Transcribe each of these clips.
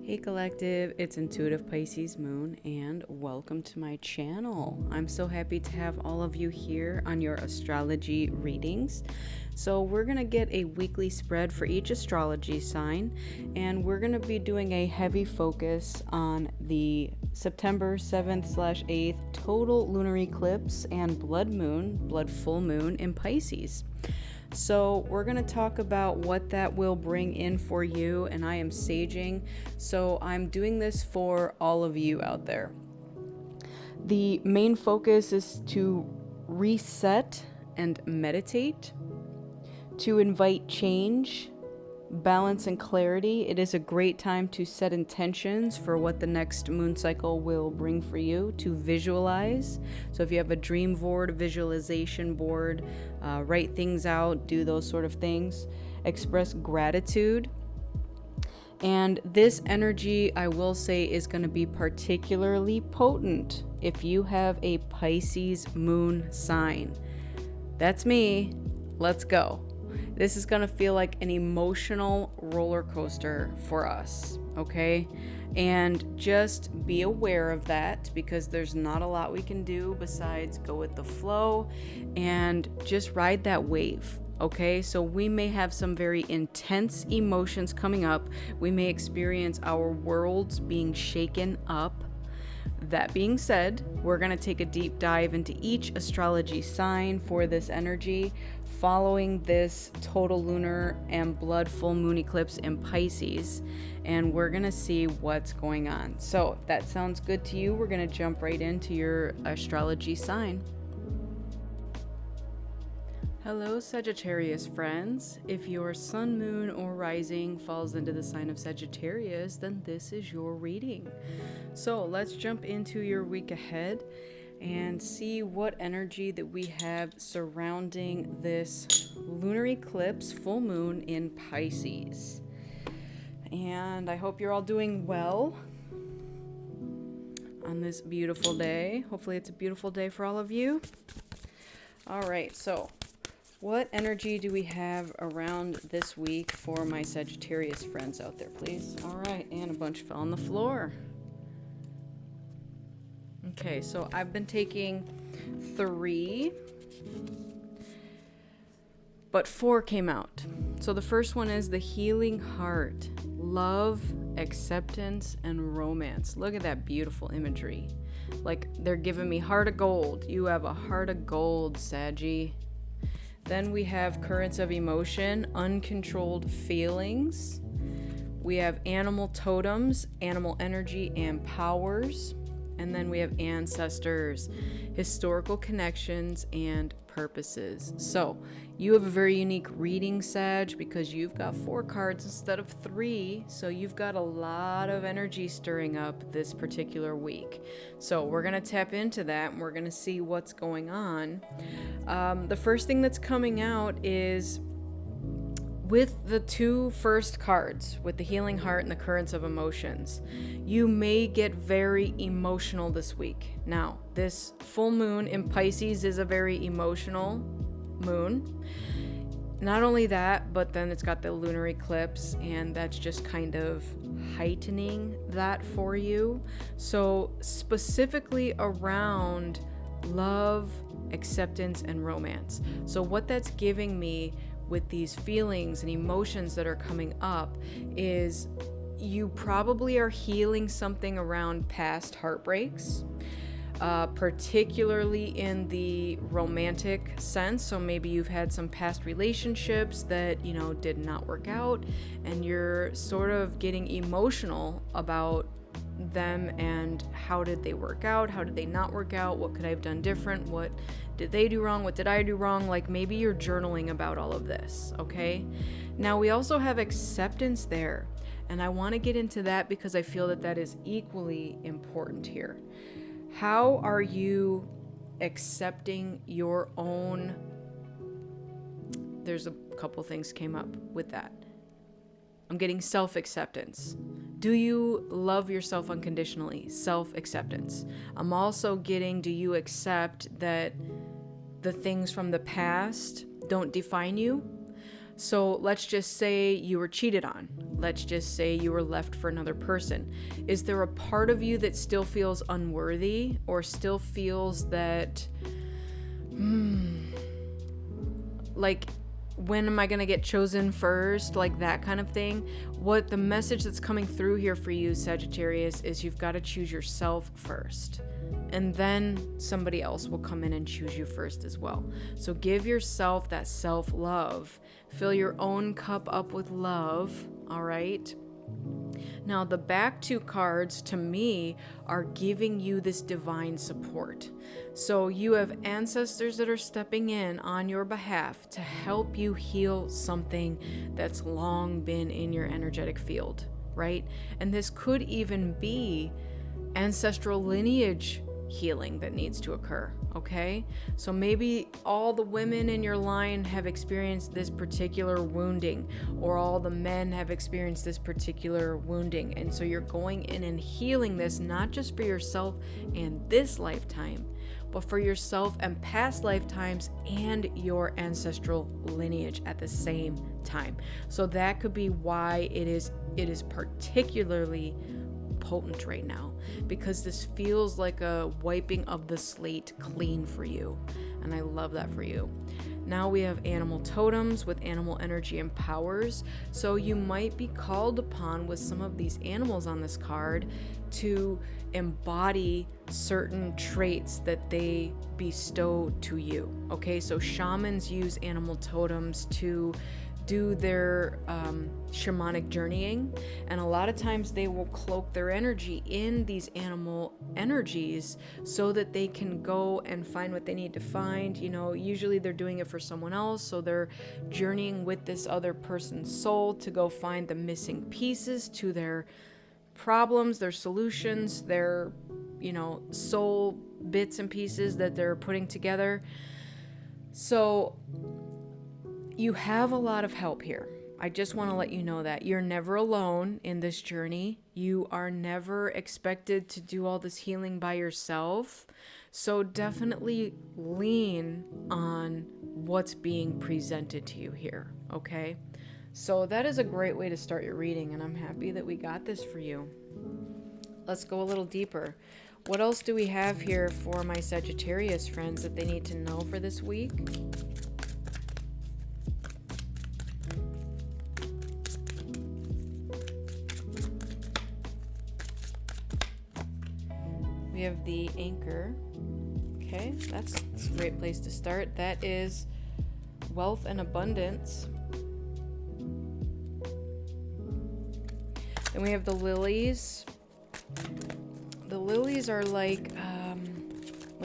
Hey Collective, it's Intuitive Pisces Moon and welcome to my channel. I'm so happy to have all of you here on your astrology readings. So we're going to get a weekly spread for each astrology sign, and we're going to be doing a heavy focus on the September 7th/8th total lunar eclipse and blood full moon in Pisces. So we're going to talk about what that will bring in for you, and I am saging, so I'm doing this for all of you out there. The main focus is to reset and meditate, to invite change, balance, and clarity. It is a great time to set intentions for what the next moon cycle will bring for you, to visualize. So if you have a dream board, a visualization board, write things out, do those sort of things. Express gratitude. And this energy, I will say, is going to be particularly potent if you have a Pisces moon sign. That's me. Let's go. This is going to feel like an emotional roller coaster for us, okay? And just be aware of that, because there's not a lot we can do besides go with the flow and just ride that wave, okay? So we may have some very intense emotions coming up. We may experience our worlds being shaken up. That being said, we're going to take a deep dive into each astrology sign for this energy following this total lunar and blood full moon eclipse in Pisces, and we're going to see what's going on. So if that sounds good to you, we're going to jump right into your astrology sign. Hello Sagittarius friends. If your sun, moon, or rising falls into the sign of Sagittarius, then this is your reading. So let's jump into your week ahead and see what energy that we have surrounding this lunar eclipse full moon in Pisces. And I hope you're all doing well on this beautiful day. Hopefully it's a beautiful day for all of you. All right, so what energy do we have around this week for my Sagittarius friends out there, please? All right, and a bunch fell on the floor. Okay, so I've been taking 3, but 4 came out. So the first one is the healing heart, love, acceptance, and romance. Look at that beautiful imagery. Like they're giving me heart of gold. You have a heart of gold, Saggy. Then we have currents of emotion, uncontrolled feelings. We have animal totems, animal energy, and powers. And then we have ancestors, historical connections, and purposes. So you have a very unique reading, Sag, because you've got 4 cards instead of 3. So you've got a lot of energy stirring up this particular week. So we're going to tap into that and we're going to see what's going on. The first thing that's coming out is with the 2 first cards, with the healing heart and the currents of emotions, you may get very emotional this week. Now, this full moon in Pisces is a very emotional moon. Not only that, but then it's got the lunar eclipse, and that's just kind of heightening that for you. So specifically around love, acceptance, and romance. So what that's giving me with these feelings and emotions that are coming up is you probably are healing something around past heartbreaks, particularly in the romantic sense. So maybe you've had some past relationships that, did not work out, and you're sort of getting emotional about them and how did they work out, how did they not work out, what could I have done different, what did they do wrong, what did I do wrong. Like maybe you're journaling about all of this. Okay, now we also have acceptance there, and I want to get into that because I feel that is equally important here. How are you accepting your own? There's a couple things came up with that. I'm getting self-acceptance. Do you love yourself unconditionally? Self-acceptance. I'm also getting, do you accept that the things from the past don't define you? So let's just say you were cheated on. Let's just say you were left for another person. Is there a part of you that still feels unworthy or still feels that, like, when am I going to get chosen first? Like that kind of thing. What the message that's coming through here for you, Sagittarius, is you've got to choose yourself first. And then somebody else will come in and choose you first as well. So give yourself that self-love. Fill your own cup up with love, all right? Now, the back two cards, to me, are giving you this divine support. So you have ancestors that are stepping in on your behalf to help you heal something that's long been in your energetic field, right? And this could even be ancestral lineage healing that needs to occur, okay? So maybe all the women in your line have experienced this particular wounding, or all the men have experienced this particular wounding, and so you're going in and healing this, not just for yourself in this lifetime, but for yourself and past lifetimes and your ancestral lineage at the same time. So that could be why it is particularly potent right now, because this feels like a wiping of the slate clean for you, and I love that for you. Now we have animal totems with animal energy and powers, so you might be called upon with some of these animals on this card to embody certain traits that they bestow to you, okay? So shamans use animal totems to do their shamanic journeying, and a lot of times they will cloak their energy in these animal energies so that they can go and find what they need to find. You know, usually they're doing it for someone else, so they're journeying with this other person's soul to go find the missing pieces to their problems, their solutions, their, you know, soul bits and pieces that they're putting together. So you have a lot of help here. I just want to let you know that you're never alone in this journey. You are never expected to do all this healing by yourself. So definitely lean on what's being presented to you here, okay? So that is a great way to start your reading, and I'm happy that we got this for you. Let's go a little deeper. What else do we have here for my Sagittarius friends that they need to know for this week? We have the Anchor. Okay, that's a great place to start. That is wealth and abundance. Then we have the Lilies. The lilies are like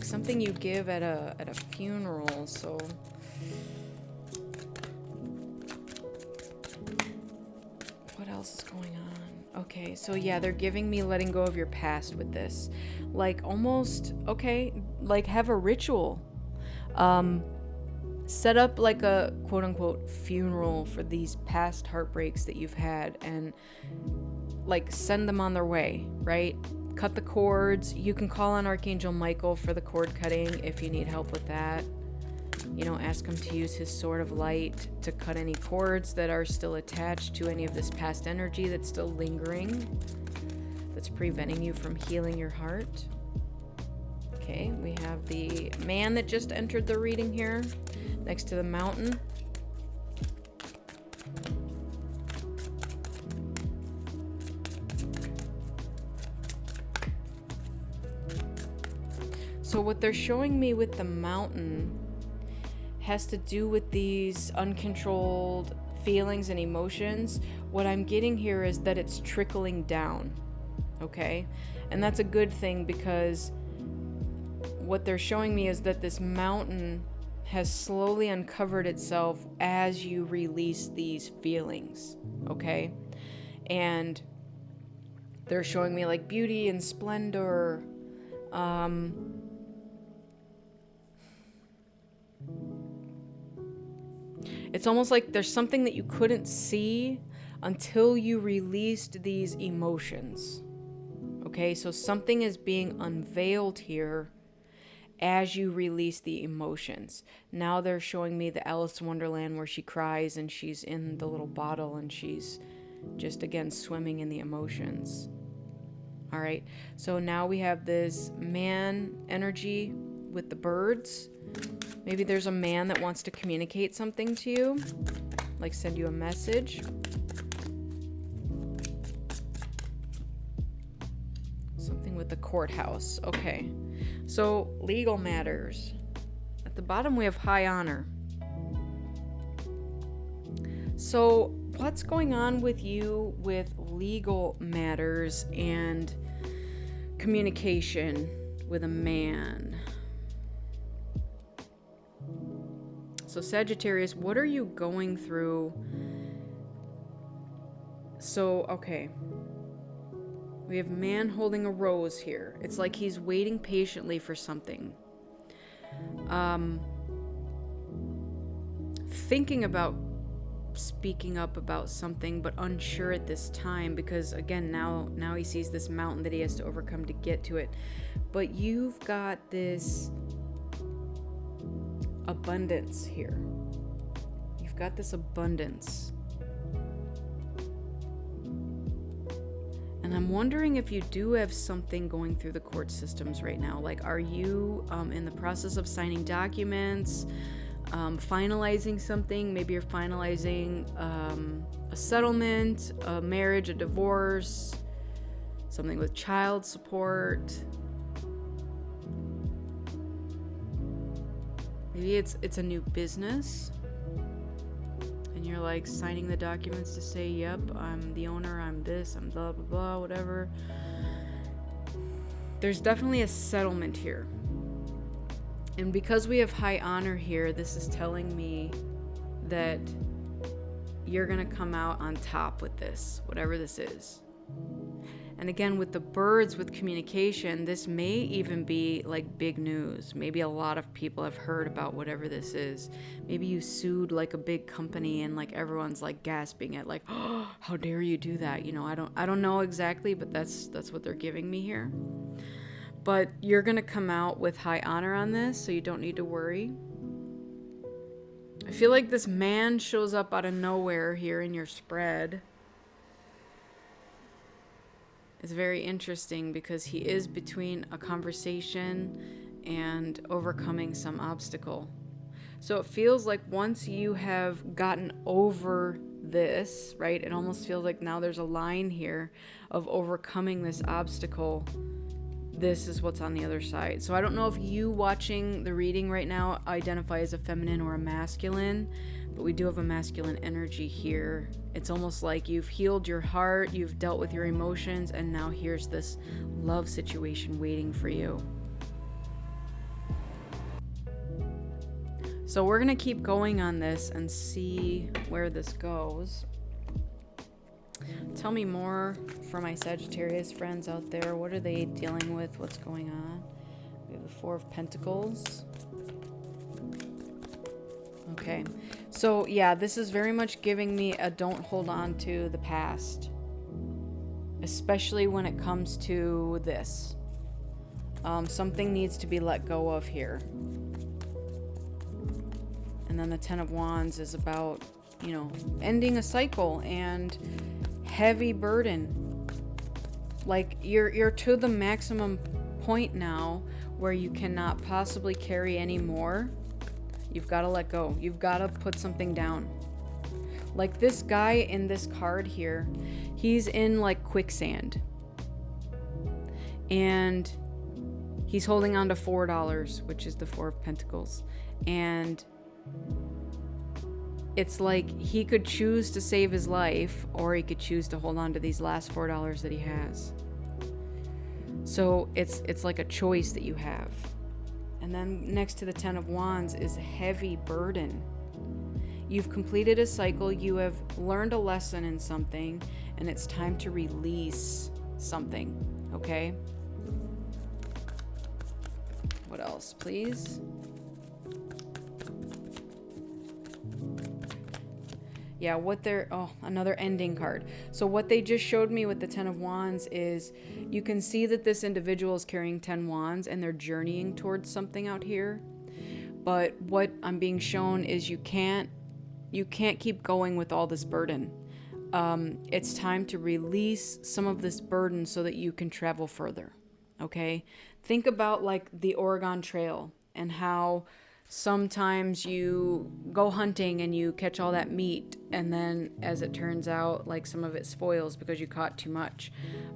something you give at a funeral. So what else is going on? Okay, so yeah, they're giving me letting go of your past with this. Like almost, okay, like have a ritual. Set up like a quote unquote funeral for these past heartbreaks that you've had, and like send them on their way, right? Cut the cords. You can call on Archangel Michael for the cord cutting if you need help with that. You know, ask him to use his sword of light to cut any cords that are still attached to any of this past energy that's still lingering, that's preventing you from healing your heart. Okay, we have the man that just entered the reading here next to the mountain. So what they're showing me with the mountain has to do with these uncontrolled feelings and emotions. What I'm getting here is that it's trickling down, okay? And that's a good thing, because what they're showing me is that this mountain has slowly uncovered itself as you release these feelings, okay? And they're showing me like beauty and splendor. It's almost like there's something that you couldn't see until you released these emotions. Okay, so something is being unveiled here, as you release the emotions. Now they're showing me the Alice in Wonderland where she cries and she's in the little bottle and she's just, again, swimming in the emotions. All right, so now we have this man energy with the birds. Maybe there's a man that wants to communicate something to you, like send you a message. Something with the courthouse. Okay, so legal matters. At the bottom we have high honor. So what's going on with you with legal matters and communication with a man? So Sagittarius, what are you going through? So, okay. We have man holding a rose here. It's like he's waiting patiently for something. Thinking about speaking up about something, but unsure at this time because, again, now he sees this mountain that he has to overcome to get to it. But you've got this abundance here. You've got this abundance. And I'm wondering if you do have something going through the court systems right now. Like, are you in the process of signing documents, finalizing something? Maybe you're finalizing a settlement, a marriage, a divorce, something with child support. Maybe it's a new business. And you're like signing the documents to say, yep, I'm the owner, I'm this, I'm blah, blah, blah, whatever. There's definitely a settlement here. And because we have high honor here, this is telling me that you're going to come out on top with this, whatever this is. And again, with the birds, with communication, this may even be like big news. Maybe a lot of people have heard about whatever this is. Maybe you sued like a big company and like everyone's like gasping at like, oh, how dare you do that? You know, I don't know exactly, but that's what they're giving me here. But you're going to come out with high honor on this, so you don't need to worry. I feel like this man shows up out of nowhere here in your spread. It's very interesting because he is between a conversation and overcoming some obstacle. So it feels like once you have gotten over this, right, it almost feels like now there's a line here of overcoming this obstacle. This is what's on the other side. So I don't know if you watching the reading right now identify as a feminine or a masculine, but we do have a masculine energy here. It's almost like you've healed your heart, you've dealt with your emotions, and now here's this love situation waiting for you. So we're going to keep going on this and see where this goes. Tell me more for my Sagittarius friends out there. What are they dealing with? What's going on? We have the Four of Pentacles. Okay. So, yeah, this is very much giving me a don't hold on to the past. Especially when it comes to this. Something needs to be let go of here. And then the Ten of Wands is about, you know, ending a cycle and heavy burden. Like you're to the maximum point now where you cannot possibly carry any more. You've got to let go. You've got to put something down. Like this guy in this card here, he's in like quicksand. And he's holding on to $4, which is the Four of Pentacles. And it's like he could choose to save his life, or he could choose to hold on to these last $4 that he has. So it's like a choice that you have. And then next to the Ten of Wands is a heavy burden. You've completed a cycle, you have learned a lesson in something, and it's time to release something, okay? What else, please? Yeah, what they're, oh, another ending card. So what they just showed me with the 10 of Wands is you can see that this individual is carrying 10 Wands and they're journeying towards something out here. But what I'm being shown is you can't keep going with all this burden. It's time to release some of this burden so that you can travel further. Okay? Think about like the Oregon Trail and how sometimes you go hunting and you catch all that meat, and then as it turns out, like some of it spoils because you caught too much.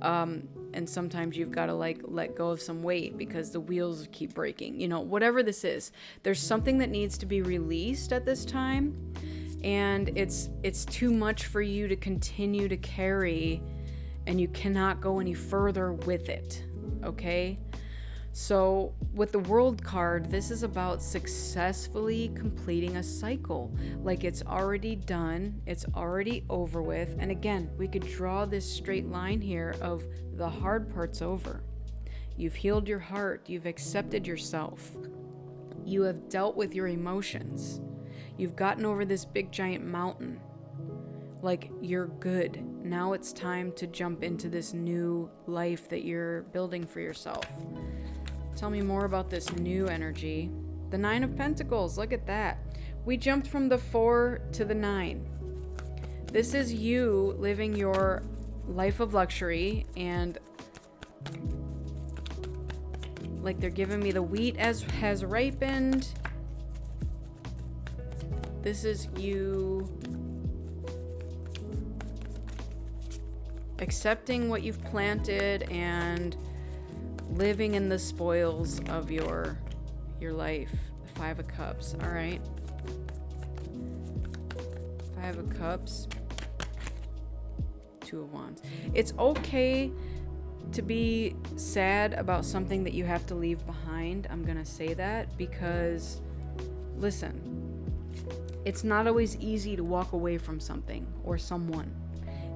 And sometimes you've got to like let go of some weight because the wheels keep breaking. You know, whatever this is, there's something that needs to be released at this time, and it's too much for you to continue to carry, and you cannot go any further with it. Okay? So with the World card, this is about successfully completing a cycle. Like it's already done, it's already over with. And again, we could draw this straight line here of the hard part's over. You've healed your heart, you've accepted yourself, you have dealt with your emotions, you've gotten over this big giant mountain. Like you're good. Now it's time to jump into this new life that you're building for yourself. Tell me more about this new energy. The 9 of Pentacles, look at that. We jumped from the 4 to the 9. This is you living your life of luxury, and like they're giving me the wheat has ripened. This is you accepting what you've planted and living in the spoils of your life. The 5 of Cups. All right. 5 of Cups. 2 of Wands. It's okay to be sad about something that you have to leave behind. I'm going to say that because, listen, it's not always easy to walk away from something or someone.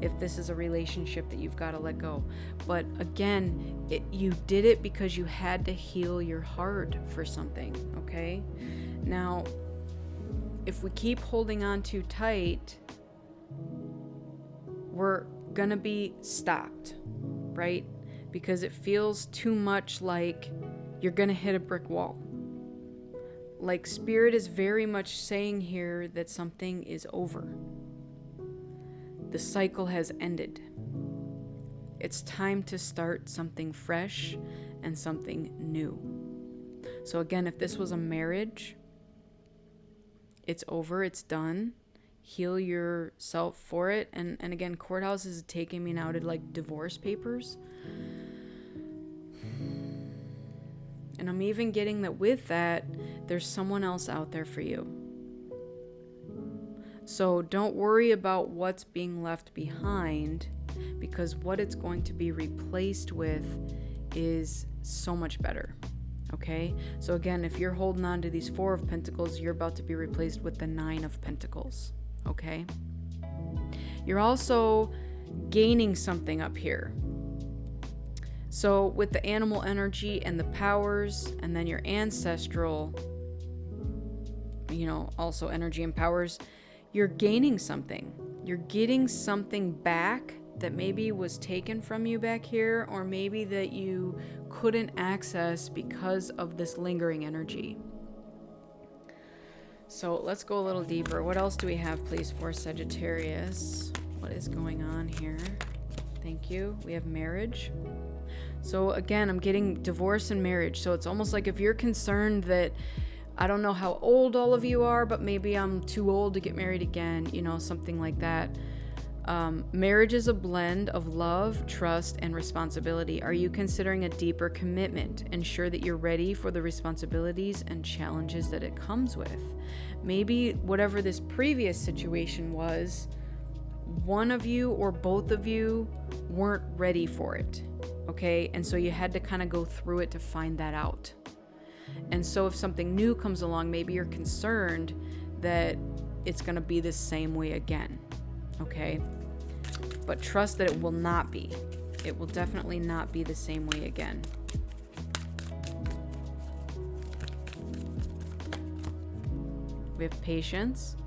If this is a relationship that you've got to let go. But again, you did it because you had to heal your heart for something, okay? Now, if we keep holding on too tight, we're gonna be stopped, right? Because it feels too much like you're gonna hit a brick wall. Like Spirit is very much saying here that something is over. The cycle has ended. It's time to start something fresh and something new. So again, if this was a marriage, it's over, it's done. Heal yourself for it. And again, courthouse is taking me now to like divorce papers. And I'm even getting that with that, there's someone else out there for you. So don't worry about what's being left behind, because what it's going to be replaced with is so much better. Okay? So again, if you're holding on to these 4 of Pentacles, you're about to be replaced with the 9 of Pentacles. Okay? You're also gaining something up here. So with the animal energy and the powers, and then your ancestral, also energy and powers, you're gaining something. You're getting something back that maybe was taken from you back here, or maybe that you couldn't access because of this lingering energy. So let's go a little deeper. What else do we have, please, for Sagittarius? What is going on here? Thank you. We have marriage. So again, I'm getting divorce and marriage. So it's almost like if you're concerned that, I don't know how old all of you are, but maybe I'm too old to get married again, something like that. Marriage is a blend of love, trust, and responsibility. Are you considering a deeper commitment? Ensure that you're ready for the responsibilities and challenges that it comes with. Maybe whatever this previous situation was, one of you or both of you weren't ready for it, okay? And so you had to kind of go through it to find that out. And so if something new comes along, maybe you're concerned that it's going to be the same way again, okay? But trust that it will not be. It will definitely not be the same way again. We have patience.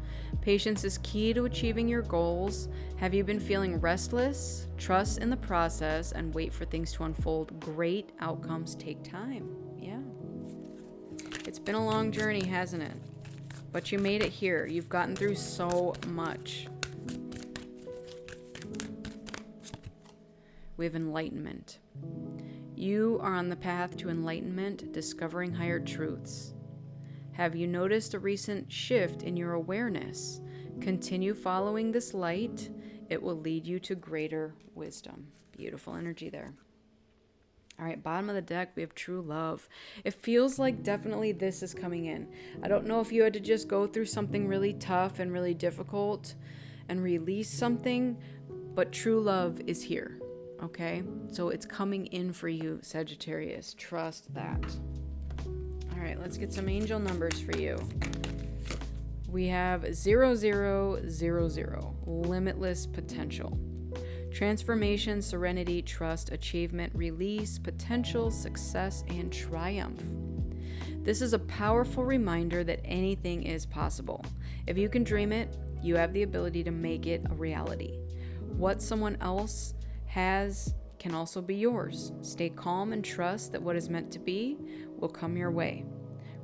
Patience is key to achieving your goals. Have you been feeling restless? Trust in the process and wait for things to unfold. Great outcomes take time. Yeah. It's been a long journey, hasn't it? But you made it here. You've gotten through so much. We have enlightenment. You are on the path to enlightenment, discovering higher truths. Have you noticed a recent shift in your awareness? Continue following this light. It will lead you to greater wisdom. Beautiful energy there. All right, bottom of the deck, we have true love. It feels like definitely this is coming in. I don't know if you had to just go through something really tough and really difficult and release something, but true love is here. Okay, so it's coming in for you, Sagittarius. Trust that. All right, let's get some angel numbers for you. We have 0000, limitless potential. Transformation, serenity, trust, achievement, release, potential, success, and triumph. This is a powerful reminder that anything is possible. If you can dream it, you have the ability to make it a reality. What someone else has can also be yours. Stay calm and trust that what is meant to be will come your way.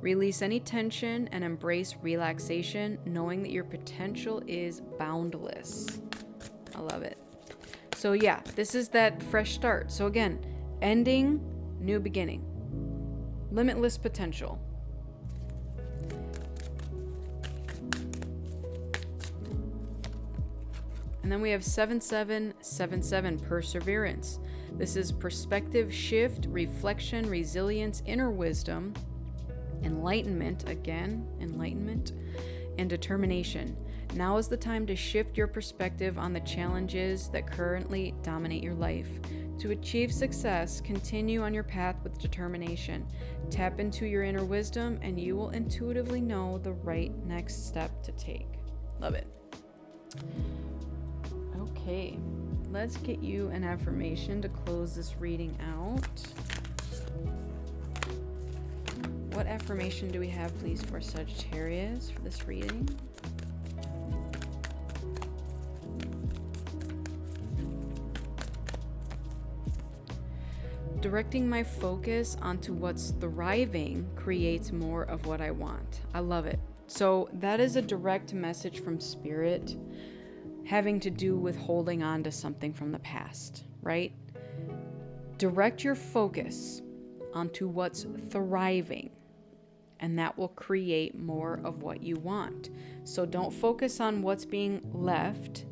Release any tension and embrace relaxation, knowing that your potential is boundless. I love it. So yeah, this is that fresh start. So again, ending, new beginning. Limitless potential. And then we have 7777, perseverance. This is perspective shift, reflection, resilience, inner wisdom, enlightenment, again, enlightenment, and determination. Now is the time to shift your perspective on the challenges that currently dominate your life. To achieve success, continue on your path with determination. Tap into your inner wisdom and you will intuitively know the right next step to take. Love it. Okay, let's get you an affirmation to close this reading out. What affirmation do we have, please, for Sagittarius for this reading? Directing my focus onto what's thriving creates more of what I want. I love it. So that is a direct message from Spirit having to do with holding on to something from the past, right? Direct your focus onto what's thriving, and that will create more of what you want. So don't focus on what's being left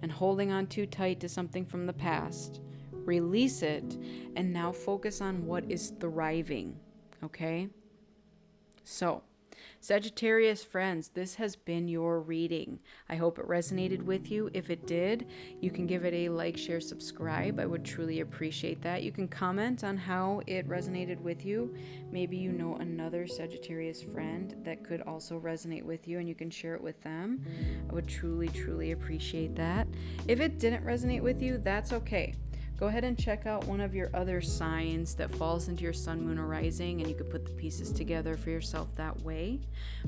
and holding on too tight to something from the past. Release it, and now focus on what is thriving, okay? So, Sagittarius friends, this has been your reading. I hope it resonated with you. If it did, you can give it a like, share, subscribe. I would truly appreciate that. You can comment on how it resonated with you. Maybe you know another Sagittarius friend that could also resonate with you and you can share it with them. I would truly, truly appreciate that. If it didn't resonate with you, that's okay. Go ahead and check out one of your other signs that falls into your sun, moon, or rising, and you could put the pieces together for yourself that way.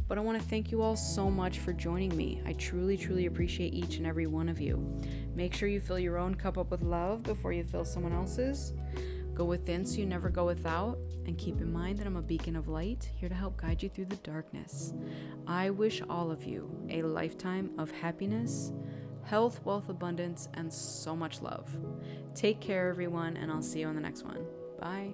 But I want to thank you all so much for joining me. I truly, truly appreciate each and every one of you. Make sure you fill your own cup up with love before you fill someone else's. Go within so you never go without, and keep in mind that I'm a beacon of light here to help guide you through the darkness. I wish all of you a lifetime of happiness, health, wealth, abundance, and so much love. Take care, everyone, and I'll see you on the next one. Bye.